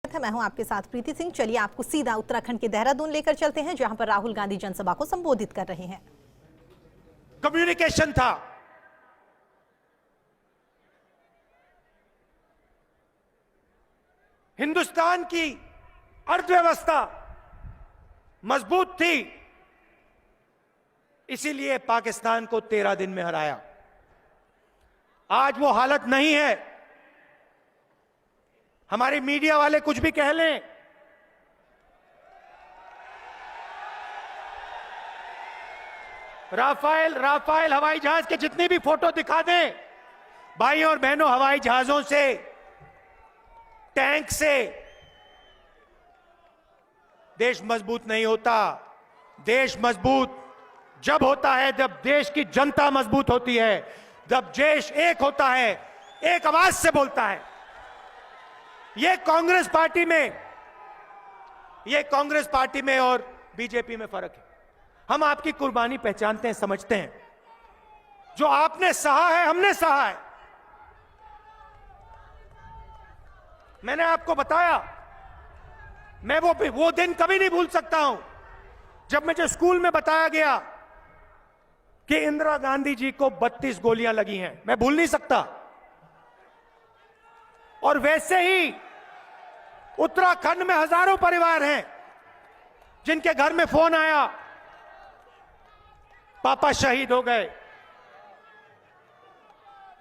मैं हूं आपके साथ प्रीति सिंह। चलिए आपको सीधा उत्तराखंड के देहरादून लेकर चलते हैं, जहां पर राहुल गांधी जनसभा को संबोधित कर रहे हैं। कम्युनिकेशन था, हिंदुस्तान की अर्थव्यवस्था मजबूत थी, इसीलिए पाकिस्तान को 13 दिन में हराया। आज वो हालत नहीं है। हमारे मीडिया वाले कुछ भी कह लें, राफेल हवाई जहाज के जितनी भी फोटो दिखा दें, भाई और बहनों, हवाई जहाजों से, टैंक से देश मजबूत नहीं होता। देश मजबूत जब होता है जब देश की जनता मजबूत होती है, जब देश एक होता है, एक आवाज से बोलता है। ये कांग्रेस पार्टी में और बीजेपी में फर्क है। हम आपकी कुर्बानी पहचानते हैं, समझते हैं। जो आपने सहा है, हमने सहा है। मैंने आपको बताया, मैं वो दिन कभी नहीं भूल सकता हूं जब मुझे स्कूल में बताया गया कि इंदिरा गांधी जी को 32 गोलियां लगी हैं। मैं भूल नहीं सकता। और वैसे ही उत्तराखंड में हजारों परिवार हैं जिनके घर में फोन आया, पापा शहीद हो गए,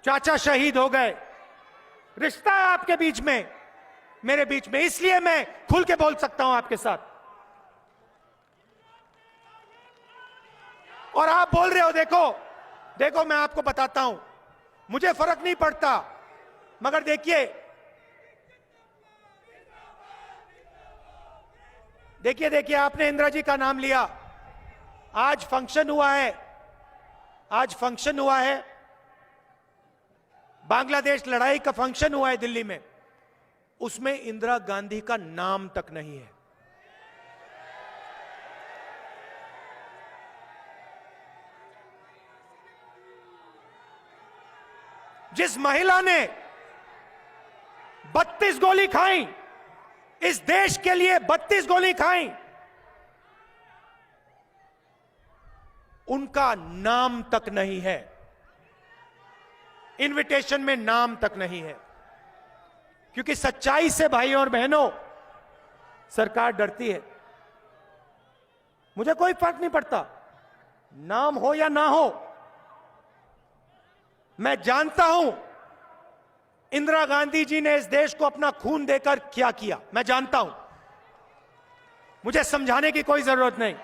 चाचा शहीद हो गए। रिश्ता है आपके बीच में, मेरे बीच में, इसलिए मैं खुल के बोल सकता हूं आपके साथ। और आप बोल रहे हो, देखो मैं आपको बताता हूं, मुझे फर्क नहीं पड़ता, मगर देखिए आपने इंदिरा जी का नाम लिया। आज फंक्शन हुआ है, बांग्लादेश लड़ाई का फंक्शन हुआ है दिल्ली में, उसमें इंदिरा गांधी का नाम तक नहीं है। जिस महिला ने 32 गोली खाई, इस देश के लिए 32 गोली खाई, उनका नाम तक नहीं है, इनविटेशन में नाम तक नहीं है। क्योंकि सच्चाई से भाई और बहनों सरकार डरती है। मुझे कोई फर्क नहीं पड़ता, नाम हो या ना हो। मैं जानता हूं इंदिरा गांधी जी ने इस देश को अपना खून देकर क्या किया, मैं जानता हूं। मुझे समझाने की कोई जरूरत नहीं।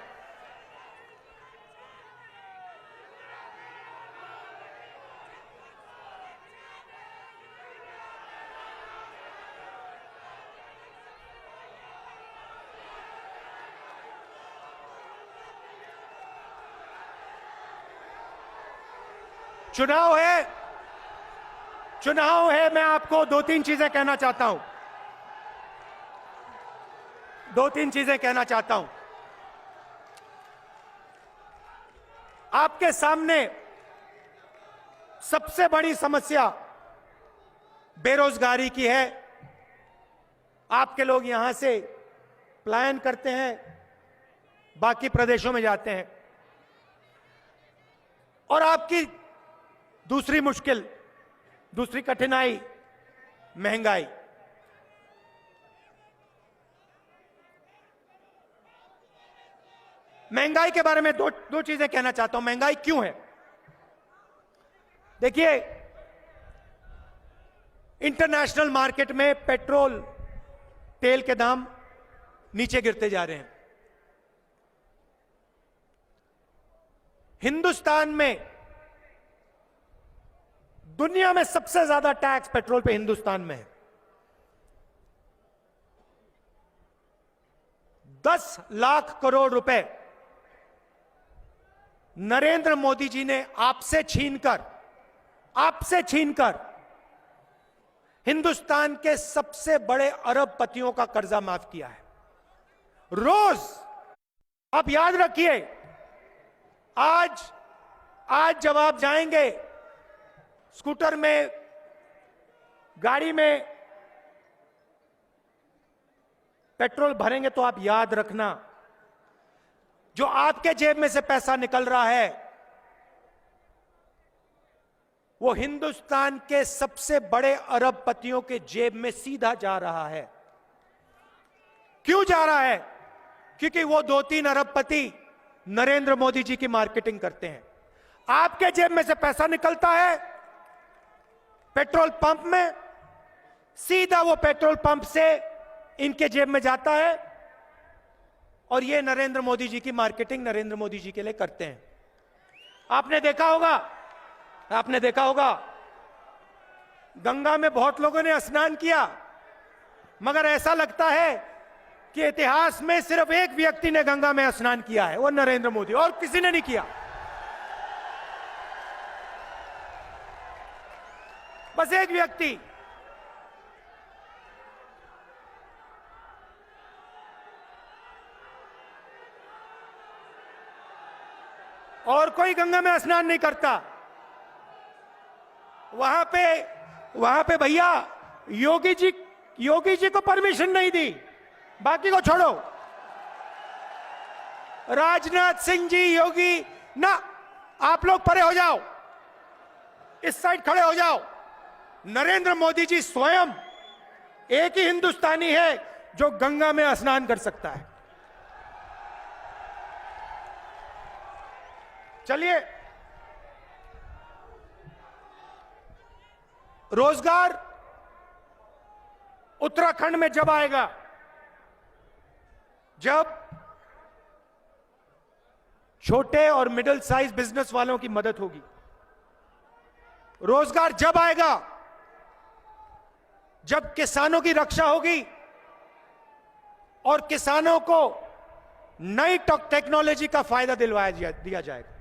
चुनाव है, मैं आपको दो तीन चीजें कहना चाहता हूं। आपके सामने सबसे बड़ी समस्या बेरोजगारी की है। आपके लोग यहां से पलायन करते हैं, बाकी प्रदेशों में जाते हैं। और आपकी दूसरी कठिनाई महंगाई। महंगाई के बारे में दो चीजें कहना चाहता हूं। महंगाई क्यों है? देखिए, इंटरनेशनल मार्केट में पेट्रोल, तेल के दाम नीचे गिरते जा रहे हैं। हिंदुस्तान में, दुनिया में सबसे ज्यादा टैक्स पेट्रोल पे हिंदुस्तान में है। 10 लाख करोड़ रुपए नरेंद्र मोदी जी ने आपसे छीनकर हिंदुस्तान के सबसे बड़े अरबपतियों का कर्जा माफ किया है। रोज आप याद रखिए, आज जब आप जाएंगे स्कूटर में, गाड़ी में, पेट्रोल भरेंगे तो आप याद रखना, जो आपके जेब में से पैसा निकल रहा है वो हिंदुस्तान के सबसे बड़े अरबपतियों के जेब में सीधा जा रहा है। क्यों जा रहा है? क्योंकि वो 2-3 अरबपति नरेंद्र मोदी जी की मार्केटिंग करते हैं। आपके जेब में से पैसा निकलता है पेट्रोल पंप में, सीधा वो पेट्रोल पंप से इनके जेब में जाता है और ये नरेंद्र मोदी जी की मार्केटिंग नरेंद्र मोदी जी के लिए करते हैं। आपने देखा होगा गंगा में बहुत लोगों ने स्नान किया, मगर ऐसा लगता है कि इतिहास में सिर्फ एक व्यक्ति ने गंगा में स्नान किया है, वो नरेंद्र मोदी, और किसी ने नहीं किया। बस एक व्यक्ति। और कोई गंगा में स्नान नहीं करता। वहां पे भैया योगी जी को परमिशन नहीं दी, बाकी को छोड़ो। राजनाथ सिंह जी, योगी ना, आप लोग परे हो जाओ, इस साइड खड़े हो जाओ। नरेंद्र मोदी जी स्वयं एक ही हिंदुस्तानी है जो गंगा में स्नान कर सकता है। चलिए, रोजगार उत्तराखंड में जब आएगा, जब छोटे और मिडिल साइज बिजनेस वालों की मदद होगी, रोजगार जब आएगा जब किसानों की रक्षा होगी और किसानों को नई टेक्नोलॉजी का फायदा दिया जाएगा।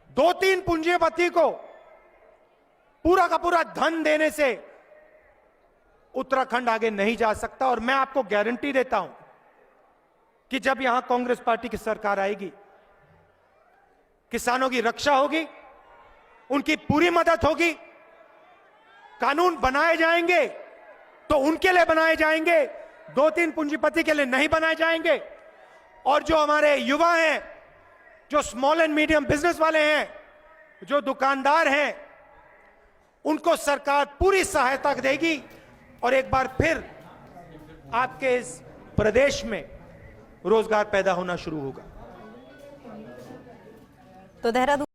2-3 पूंजीपति को पूरा का पूरा धन देने से उत्तराखंड आगे नहीं जा सकता। और मैं आपको गारंटी देता हूं कि जब यहां कांग्रेस पार्टी की सरकार आएगी, किसानों की रक्षा होगी, उनकी पूरी मदद होगी। कानून बनाए जाएंगे तो उनके लिए बनाए जाएंगे, 2-3 पूंजीपति के लिए नहीं बनाए जाएंगे। और जो हमारे युवा हैं, जो स्मॉल एंड मीडियम बिजनेस वाले हैं, जो दुकानदार हैं, उनको सरकार पूरी सहायता देगी और एक बार फिर आपके इस प्रदेश में रोजगार पैदा होना शुरू होगा। तो देहरादून